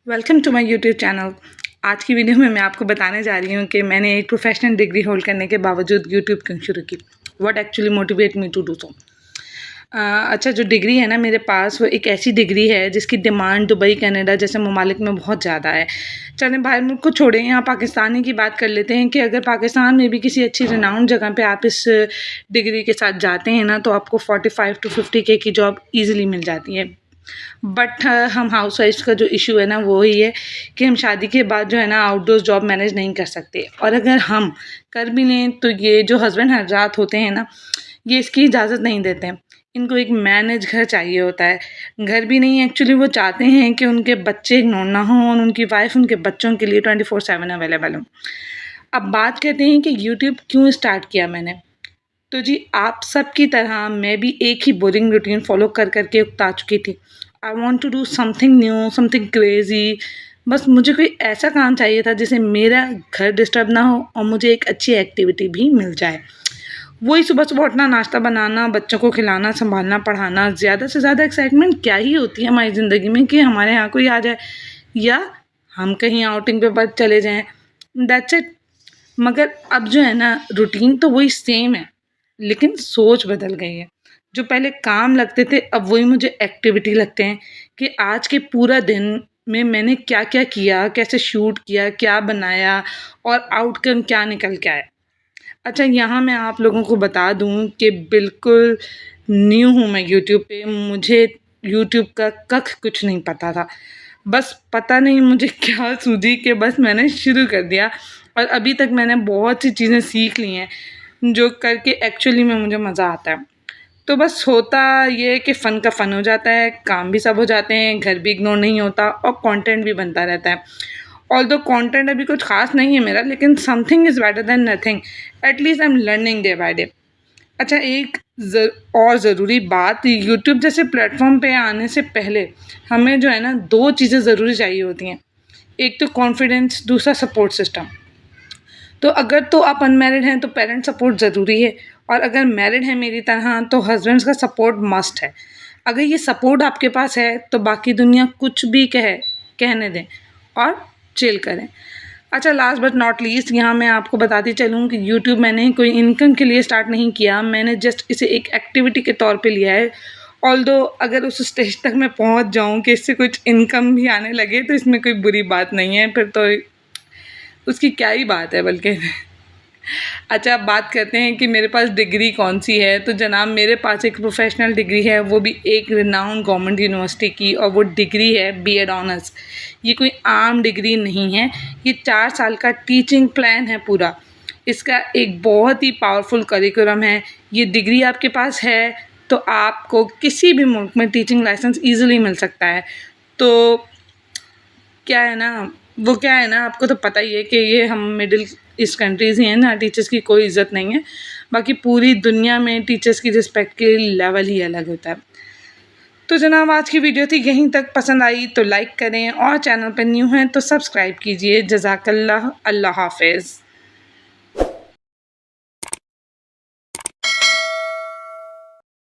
Welcome to my YouTube channel. आज की video में मैं आपको बताने जा रही हूँ कि मैंने एक प्रोफेशनल डिग्री होल्ड करने के बावजूद यूट्यूब क्यों शुरू की। What actually motivate me to do so. अच्छा, जो डिग्री है ना मेरे पास, वो एक ऐसी डिग्री है जिसकी डिमांड दुबई, कनाडा जैसे ममालिक में बहुत ज़्यादा है। चलें बाहर मुल्क को छोड़ें, यहाँ पाकिस्तान की बात कर लेते हैं कि अगर पाकिस्तान में भी किसी अच्छी रिनाउंड जगह पे आप इस डिग्री के साथ जाते हैं ना, तो आपको 45 to 50K की जॉब ईजिली मिल जाती है। बट हम हाउस वाइफ्स का जो इशू है ना वो ही है कि हम शादी के बाद जो है ना आउटडोर जॉब मैनेज नहीं कर सकते, और अगर हम कर भी लें तो ये जो हस्बैंड हजरात होते हैं ना, ये इसकी इजाज़त नहीं देते हैं। इनको एक मैनेज घर चाहिए होता है। घर भी नहीं, एक्चुअली वो चाहते हैं कि उनके बच्चे इग्नोर ना हों और उनकी वाइफ उनके बच्चों के लिए 24/7 अवेलेबल हो। अब बात करते हैं कि यूट्यूब क्यों स्टार्ट किया मैंने। तो जी, आप सब की तरह मैं भी एक ही बोरिंग रूटीन फॉलो कर करके उकता चुकी थी। I want to do something new, something crazy. बस मुझे कोई ऐसा काम चाहिए था जिससे मेरा घर डिस्टर्ब ना हो और मुझे एक अच्छी एक्टिविटी भी मिल जाए। वही सुबह सुबह उठना, नाश्ता बनाना, बच्चों को खिलाना, संभालना, पढ़ाना। ज़्यादा से ज़्यादा एक्साइटमेंट क्या ही होती है हमारी ज़िंदगी में कि हमारे यहाँ कोई आ जाए या हम कहीं आउटिंग पे बस चले जाएं। That's it. मगर अब जो है ना, रूटीन तो वही सेम है, लेकिन सोच बदल गई है। जो पहले काम लगते थे अब वही मुझे एक्टिविटी लगते हैं कि आज के पूरा दिन में मैंने क्या क्या किया, कैसे शूट किया, क्या बनाया और आउटकम क्या निकल के आया। अच्छा, यहाँ मैं आप लोगों को बता दूँ कि बिल्कुल न्यू हूँ मैं यूट्यूब पे। मुझे यूट्यूब का कख कुछ नहीं पता था। बस पता नहीं मुझे क्या सूझी कि बस मैंने शुरू कर दिया, और अभी तक मैंने बहुत सी चीज़ें सीख ली हैं जो करके एक्चुअली में मुझे मज़ा आता है। तो बस होता ये है कि फ़न का फ़न हो जाता है, काम भी सब हो जाते हैं, घर भी इग्नोर नहीं होता और कंटेंट भी बनता रहता है। ऑल्दो कंटेंट अभी कुछ ख़ास नहीं है मेरा, लेकिन something is better than nothing. At least I am learning day by day. अच्छा, एक और ज़रूरी बात, यूट्यूब जैसे प्लेटफॉर्म पे आने से पहले हमें जो है ना 2 चीज़ें ज़रूरी चाहिए होती हैं। एक तो कॉन्फिडेंस, दूसरा सपोर्ट सिस्टम। तो अगर तो आप अनमैरिड हैं तो पेरेंट सपोर्ट ज़रूरी है, और अगर मैरिड हैं मेरी तरह तो हस्बैंड्स का सपोर्ट मस्ट है। अगर ये सपोर्ट आपके पास है तो बाकी दुनिया कुछ भी कहने दें और चिल करें। अच्छा, लास्ट बट नॉट लीस्ट, यहाँ मैं आपको बताती चलूँ कि यूट्यूब मैंने कोई इनकम के लिए स्टार्ट नहीं किया, मैंने जस्ट इसे एक एक्टिविटी के तौर पे लिया है। ऑल्दो अगर उस स्टेज तक मैं पहुँच जाऊँ कि इससे कुछ इनकम भी आने लगे तो इसमें कोई बुरी बात नहीं है, फिर तो उसकी क्या ही बात है बल्कि। अच्छा, अब बात करते हैं कि मेरे पास डिग्री कौन सी है। तो जनाब, मेरे पास एक प्रोफेशनल डिग्री है, वो भी एक रिनाउंड गवर्नमेंट यूनिवर्सिटी की, और वो डिग्री है बीएड ऑनर्स। ये कोई आम डिग्री नहीं है, ये 4 साल का टीचिंग प्लान है पूरा। इसका एक बहुत ही पावरफुल करिकुलम है। ये डिग्री आपके पास है तो आपको किसी भी मुल्क में टीचिंग लाइसेंस ईजिली मिल सकता है। तो क्या है ना, आपको तो पता ही है कि ये हम मिडिल ईस्ट कंट्रीज़ ही हैं ना, टीचर्स की कोई इज़्ज़त नहीं है। बाकी पूरी दुनिया में टीचर्स की रिस्पेक्ट के लेवल ही अलग होता है। तो जनाब, आज की वीडियो थी यहीं तक। पसंद आई तो लाइक करें और चैनल पर न्यू हैं तो सब्सक्राइब कीजिए। जज़ाकल्लाह। अल्लाह हाफ़िज़।